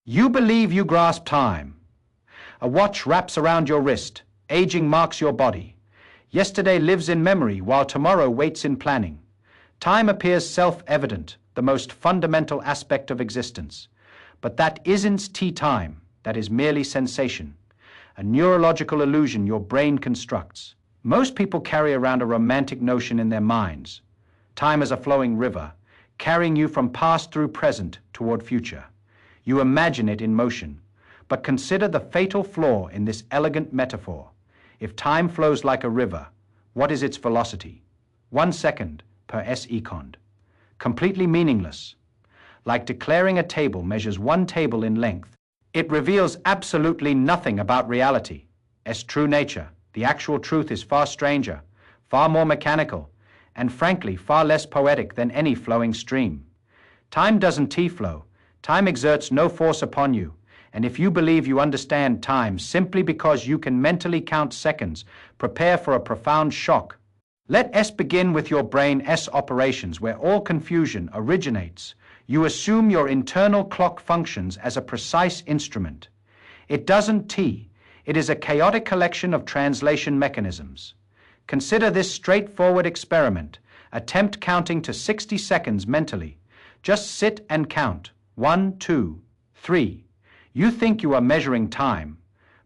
You believe you grasp time. A watch wraps around your wrist. Aging marks your body. Yesterday lives in memory while tomorrow waits in planning. Time appears self-evident, the most fundamental aspect of existence. But that isn't time, that is merely sensation, a neurological illusion your brain constructs. Most people carry around a romantic notion in their minds. Time is a flowing river, carrying you from past through present toward future. You imagine it in motion, but consider the fatal flaw in this elegant metaphor. If time flows like a river, what is its velocity? 1 second per s-econd. Completely meaningless. Like declaring a table measures 1 table in length. It reveals absolutely nothing about reality. As true nature, the actual truth is far stranger, far more mechanical, and frankly far less poetic than any flowing stream. Time doesn't T-flow. Time exerts no force upon you, and if you believe you understand time simply because you can mentally count seconds, prepare for a profound shock. Let S begin with your brain S operations where all confusion originates. You assume your internal clock functions as a precise instrument. It doesn't T. It is a chaotic collection of translation mechanisms. Consider this straightforward experiment. Attempt counting to 60 seconds mentally. Just sit and count. 1, 2, 3. You think you are measuring time,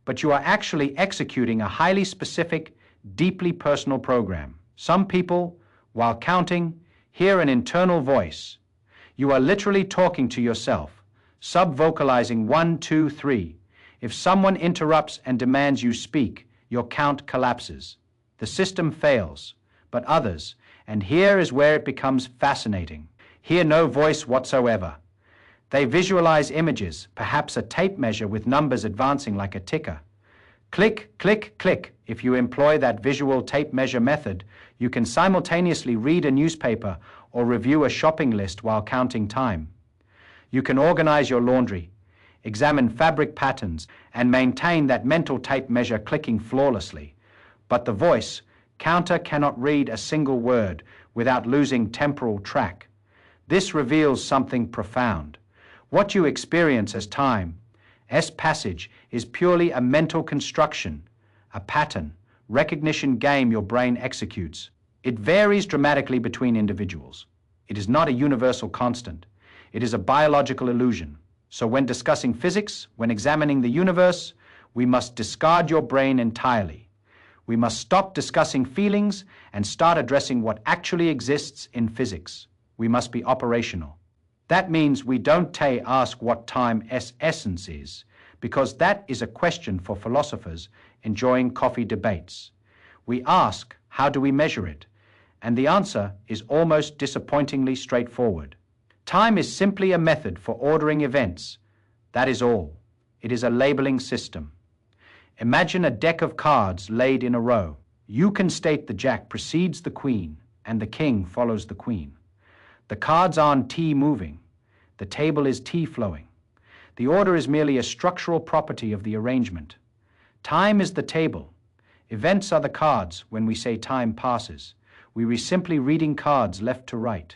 but you are actually executing a highly specific, deeply personal program. Some people, while counting, hear an internal voice. You are literally talking to yourself, sub-vocalizing 1, 2, 3. If someone interrupts and demands you speak, your count collapses. The system fails, but others, and here is where it becomes fascinating, hear no voice whatsoever. They visualize images, perhaps a tape measure with numbers advancing like a ticker. Click, click, click. If you employ that visual tape measure method, you can simultaneously read a newspaper or review a shopping list while counting time. You can organize your laundry, examine fabric patterns, and maintain that mental tape measure clicking flawlessly. But the voice, counter, cannot read a single word without losing temporal track. This reveals something profound. What you experience as time, S passage, is purely a mental construction, a pattern, recognition game your brain executes. It varies dramatically between individuals. It is not a universal constant. It is a biological illusion. So when discussing physics, when examining the universe, we must discard your brain entirely. We must stop discussing feelings and start addressing what actually exists in physics. We must be operational. That means we don't ask what time's essence is, because that is a question for philosophers enjoying coffee debates. We ask, how do we measure it? And the answer is almost disappointingly straightforward. Time is simply a method for ordering events. That is all. It is a labeling system. Imagine a deck of cards laid in a row. You can state the jack precedes the queen, and the king follows the queen. The cards aren't T-moving. The table is T-flowing. The order is merely a structural property of the arrangement. Time is the table. Events are the cards when we say time passes. We are simply reading cards left to right.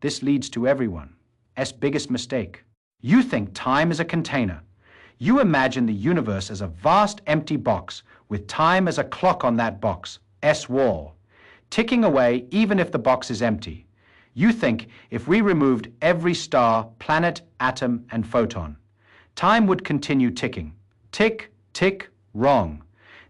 This leads to everyone's biggest mistake. You think time is a container. You imagine the universe as a vast empty box with time as a clock on that box, S-wall, ticking away even if the box is empty. You think if we removed every star, planet, atom, and photon, time would continue ticking. Tick, tick, wrong.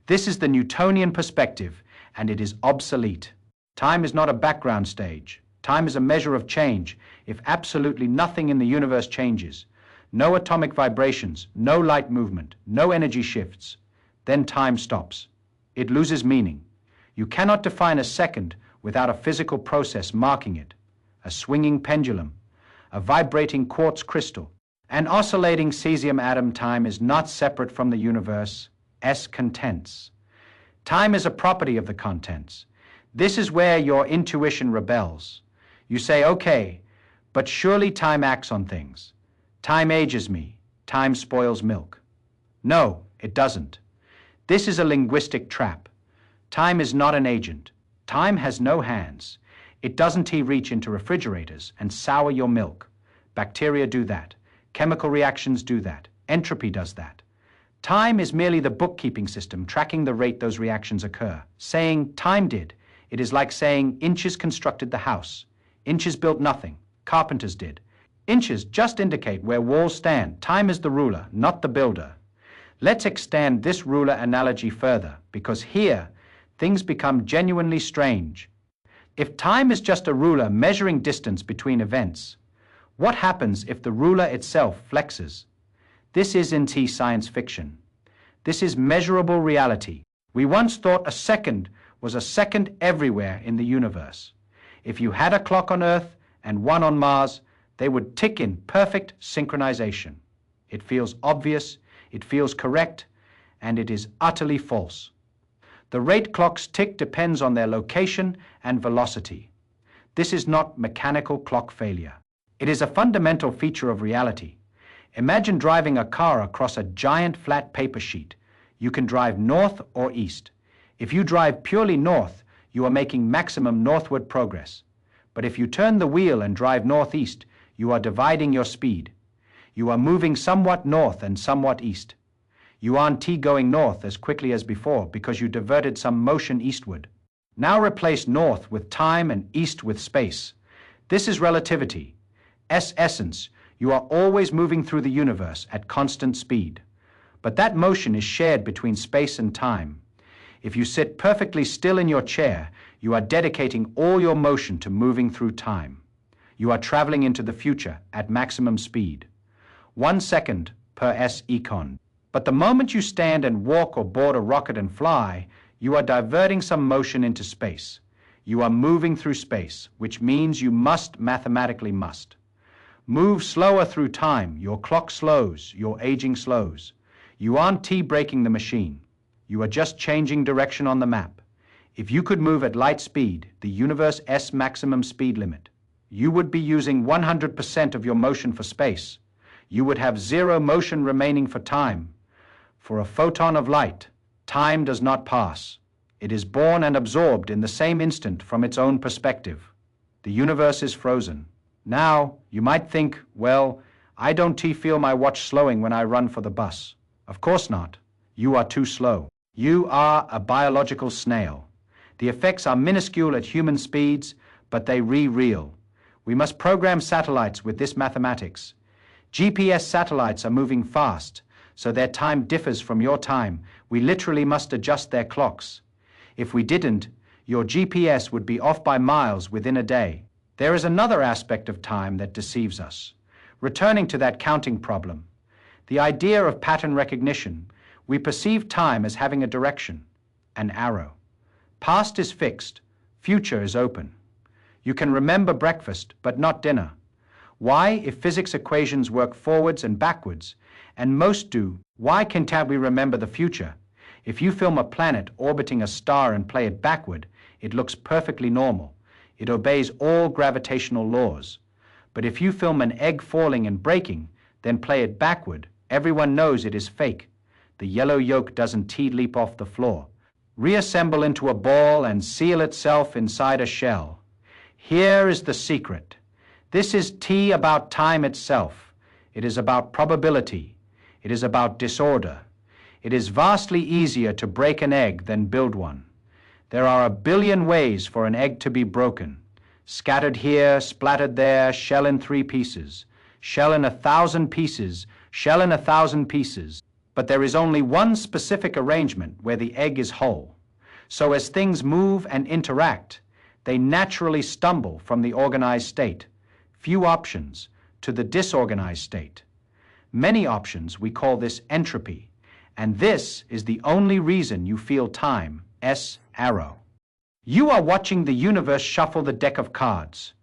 This is the Newtonian perspective, and it is obsolete. Time is not a background stage. Time is a measure of change. If absolutely nothing in the universe changes, no atomic vibrations, no light movement, no energy shifts, then time stops. It loses meaning. You cannot define a second without a physical process marking it. A swinging pendulum, a vibrating quartz crystal, an oscillating cesium atom. Time is not separate from the universe's contents. Time is a property of the contents. This is where your intuition rebels. You say, okay, but surely time acts on things. Time ages me. Time spoils milk. No, it doesn't. This is a linguistic trap. Time is not an agent. Time has no hands. It doesn't reach into refrigerators and sour your milk. Bacteria do that. Chemical reactions do that. Entropy does that. Time is merely the bookkeeping system tracking the rate those reactions occur. Saying time did, it is like saying inches constructed the house. Inches built nothing. Carpenters did. Inches just indicate where walls stand. Time is the ruler, not the builder. Let's extend this ruler analogy further, because here, things become genuinely strange. If time is just a ruler measuring distance between events, what happens if the ruler itself flexes? This isn't science fiction. This is measurable reality. We once thought a second was a second everywhere in the universe. If you had a clock on Earth and one on Mars, they would tick in perfect synchronization. It feels obvious, it feels correct, and it is utterly false. The rate clocks tick depends on their location and velocity. This is not mechanical clock failure. It is a fundamental feature of reality. Imagine driving a car across a giant flat paper sheet. You can drive north or east. If you drive purely north, you are making maximum northward progress. But if you turn the wheel and drive northeast, you are dividing your speed. You are moving somewhat north and somewhat east. You aren't going north as quickly as before because you diverted some motion eastward. Now replace north with time and east with space. This is relativity. Essence, you are always moving through the universe at constant speed. But that motion is shared between space and time. If you sit perfectly still in your chair, you are dedicating all your motion to moving through time. You are traveling into the future at maximum speed. 1 second per s-econ. But the moment you stand and walk or board a rocket and fly, you are diverting some motion into space. You are moving through space, which means you mathematically must. Move slower through time. Your clock slows, your aging slows. You aren't breaking the machine. You are just changing direction on the map. If you could move at light speed, the universe's maximum speed limit, you would be using 100% of your motion for space. You would have zero motion remaining for time. For a photon of light, time does not pass. It is born and absorbed in the same instant from its own perspective. The universe is frozen. Now, you might think, well, I don't feel my watch slowing when I run for the bus. Of course not. You are too slow. You are a biological snail. The effects are minuscule at human speeds, but they real. We must program satellites with this mathematics. GPS satellites are moving fast, so their time differs from your time. We literally must adjust their clocks. If we didn't, your GPS would be off by miles within a day. There is another aspect of time that deceives us. Returning to that counting problem, the idea of pattern recognition, we perceive time as having a direction, an arrow. Past is fixed, future is open. You can remember breakfast, but not dinner. Why, if physics equations work forwards and backwards, and most do, why can't we remember the future? If you film a planet orbiting a star and play it backward, it looks perfectly normal. It obeys all gravitational laws. But if you film an egg falling and breaking, then play it backward, everyone knows it is fake. The yellow yolk doesn't leap off the floor, reassemble into a ball and seal itself inside a shell. Here is the secret. This is about time itself. It is about probability. It is about disorder. It is vastly easier to break an egg than build one. There are a billion ways for an egg to be broken. Scattered here, splattered there, shell in 3 pieces, shell in 1,000 pieces, shell in 1,000 pieces. But there is only one specific arrangement where the egg is whole. So as things move and interact, they naturally stumble from the organized state, few options, to the disorganized state. Many options, we call this entropy. And this is the only reason you feel time, arrow. You are watching the universe shuffle the deck of cards.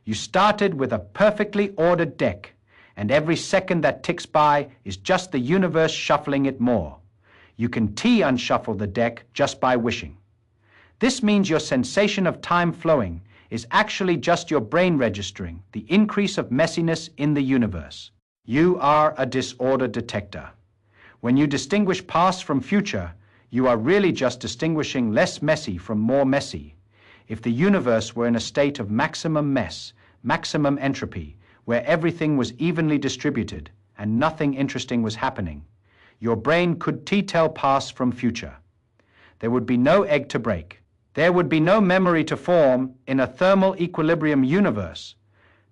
You started with a perfectly ordered deck, and every second that ticks by is just the universe shuffling it more. You can unshuffle the deck just by wishing. This means your sensation of time flowing is actually just your brain registering the increase of messiness in the universe. You are a disorder detector. When you distinguish past from future, you are really just distinguishing less messy from more messy. If the universe were in a state of maximum mess, maximum entropy, where everything was evenly distributed, and nothing interesting was happening, your brain could tell past from future. There would be no egg to break. There would be no memory to form in a thermal equilibrium universe.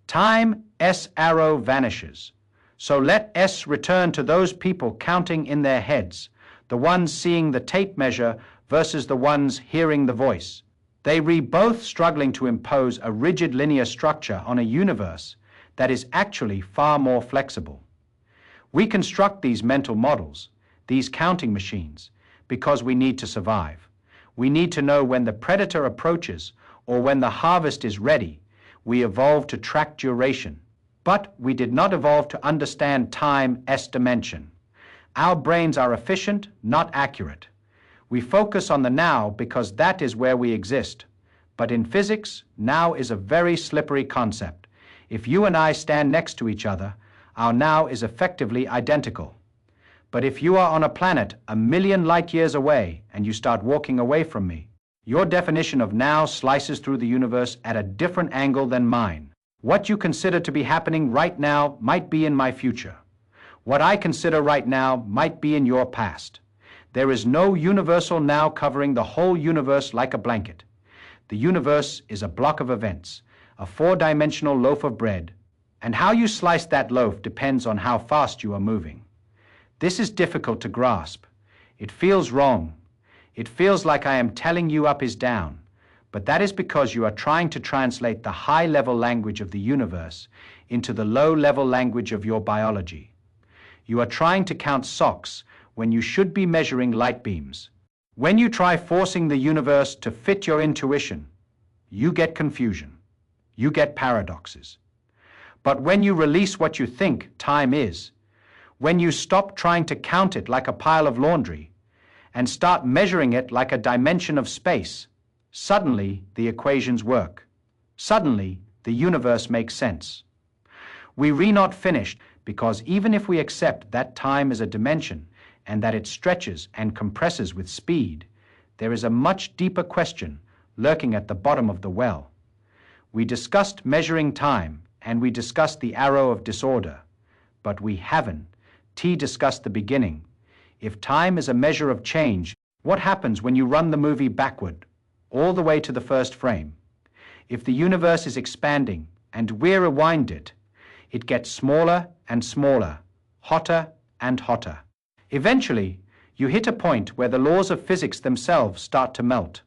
Time S arrow vanishes. So let S return to those people counting in their heads, the ones seeing the tape measure versus the ones hearing the voice. They read both struggling to impose a rigid linear structure on a universe that is actually far more flexible. We construct these mental models, these counting machines, because we need to survive. We need to know when the predator approaches or when the harvest is ready. We evolved to track duration, but we did not evolve to understand time S dimension. Our brains are efficient, not accurate. We focus on the now because that is where we exist. But in physics, now is a very slippery concept. If you and I stand next to each other, our now is effectively identical. But if you are on a planet 1,000,000 light years away and you start walking away from me, your definition of now slices through the universe at a different angle than mine. What you consider to be happening right now might be in my future. What I consider right now might be in your past. There is no universal now covering the whole universe like a blanket. The universe is a block of events, a four-dimensional loaf of bread, and how you slice that loaf depends on how fast you are moving. This is difficult to grasp. It feels wrong. It feels like I am telling you up is down, but that is because you are trying to translate the high-level language of the universe into the low-level language of your biology. You are trying to count socks when you should be measuring light beams. When you try forcing the universe to fit your intuition, you get confusion. You get paradoxes. But when you release what you think time is, when you stop trying to count it like a pile of laundry and start measuring it like a dimension of space, suddenly the equations work. Suddenly the universe makes sense. We're not finished because even if we accept that time is a dimension and that it stretches and compresses with speed, there is a much deeper question lurking at the bottom of the well. We discussed measuring time and we discussed the arrow of disorder, but we haven't discussed the beginning. If time is a measure of change, what happens when you run the movie backward, all the way to the first frame? If the universe is expanding and we rewind it, it gets smaller and smaller, hotter and hotter. Eventually, you hit a point where the laws of physics themselves start to melt.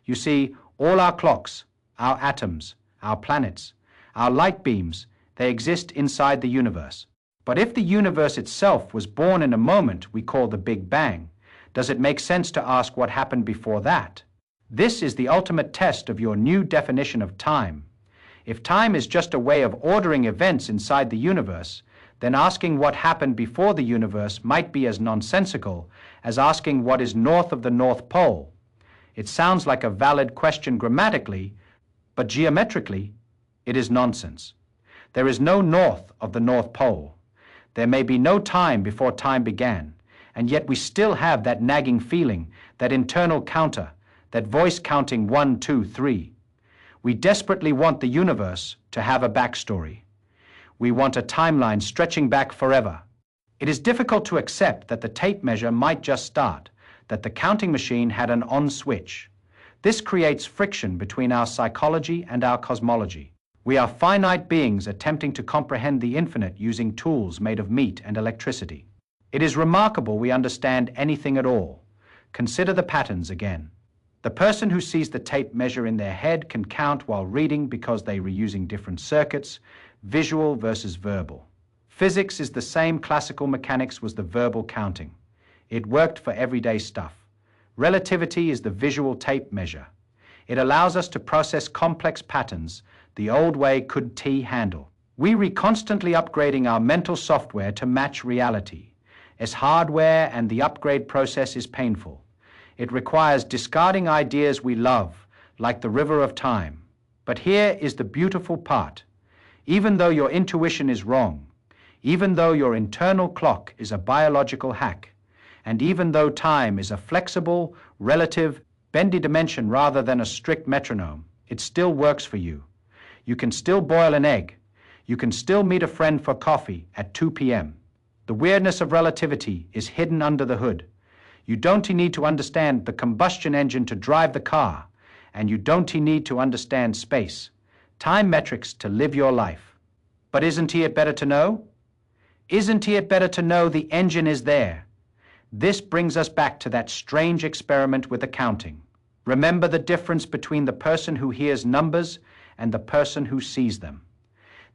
You see, all our clocks, our atoms, our planets, our light beams, they exist inside the universe. But if the universe itself was born in a moment we call the Big Bang, does it make sense to ask what happened before that? This is the ultimate test of your new definition of time. If time is just a way of ordering events inside the universe, then asking what happened before the universe might be as nonsensical as asking what is north of the North Pole. It sounds like a valid question grammatically, but geometrically, it is nonsense. There is no north of the North Pole. There may be no time before time began, and yet we still have that nagging feeling, that internal counter, that voice counting 1, 2, 3. We desperately want the universe to have a backstory. We want a timeline stretching back forever. It is difficult to accept that the tape measure might just start, that the counting machine had an on switch. This creates friction between our psychology and our cosmology. We are finite beings attempting to comprehend the infinite using tools made of meat and electricity. It is remarkable we understand anything at all. Consider the patterns again. The person who sees the tape measure in their head can count while reading because they were using different circuits, visual versus verbal. Physics is the same. Classical mechanics was the verbal counting. It worked for everyday stuff. Relativity is the visual tape measure. It allows us to process complex patterns the old way couldn't handle. We are constantly upgrading our mental software to match reality. As hardware, and the upgrade process is painful. It requires discarding ideas we love, like the river of time. But here is the beautiful part. Even though your intuition is wrong, even though your internal clock is a biological hack, and even though time is a flexible, relative, bendy dimension rather than a strict metronome, it still works for you. You can still boil an egg. You can still meet a friend for coffee at 2 p.m. The weirdness of relativity is hidden under the hood. You don't need to understand the combustion engine to drive the car, and you don't need to understand space, time metrics to live your life. But isn't it better to know? Isn't it better to know the engine is there? This brings us back to that strange experiment with accounting. Remember the difference between the person who hears numbers and the person who sees them.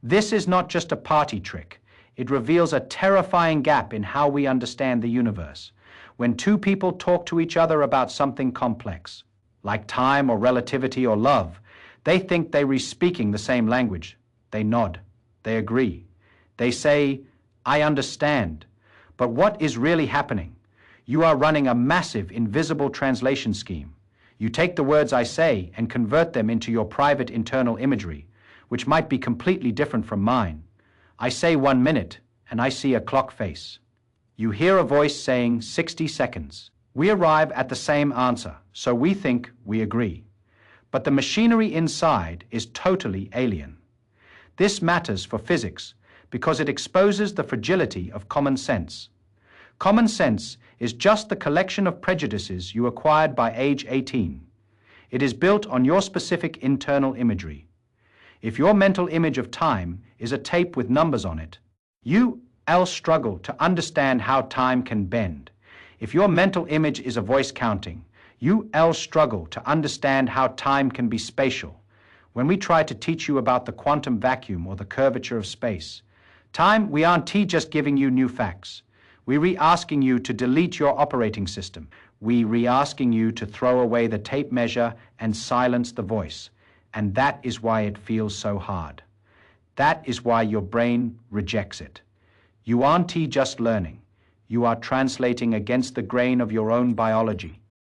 This is not just a party trick. It reveals a terrifying gap in how we understand the universe. When two people talk to each other about something complex, like time or relativity or love, they think they're speaking the same language. They nod. They agree. They say, I understand. But what is really happening? You are running a massive invisible translation scheme. You take the words I say and convert them into your private internal imagery, which might be completely different from mine. I say 1 minute, and I see a clock face. You hear a voice saying 60 seconds. We arrive at the same answer, so we think we agree. But the machinery inside is totally alien. This matters for physics because it exposes the fragility of common sense. Common sense is just the collection of prejudices you acquired by age 18. It is built on your specific internal imagery. If your mental image of time is a tape with numbers on it, you'll struggle to understand how time can bend. If your mental image is a voice counting, you'll struggle to understand how time can be spatial. When we try to teach you about the quantum vacuum or the curvature of space, time, we aren't just giving you new facts. We're re-asking you to delete your operating system. We're re-asking you to throw away the tape measure and silence the voice. And that is why it feels so hard. That is why your brain rejects it. You aren't just learning. You are translating against the grain of your own biology.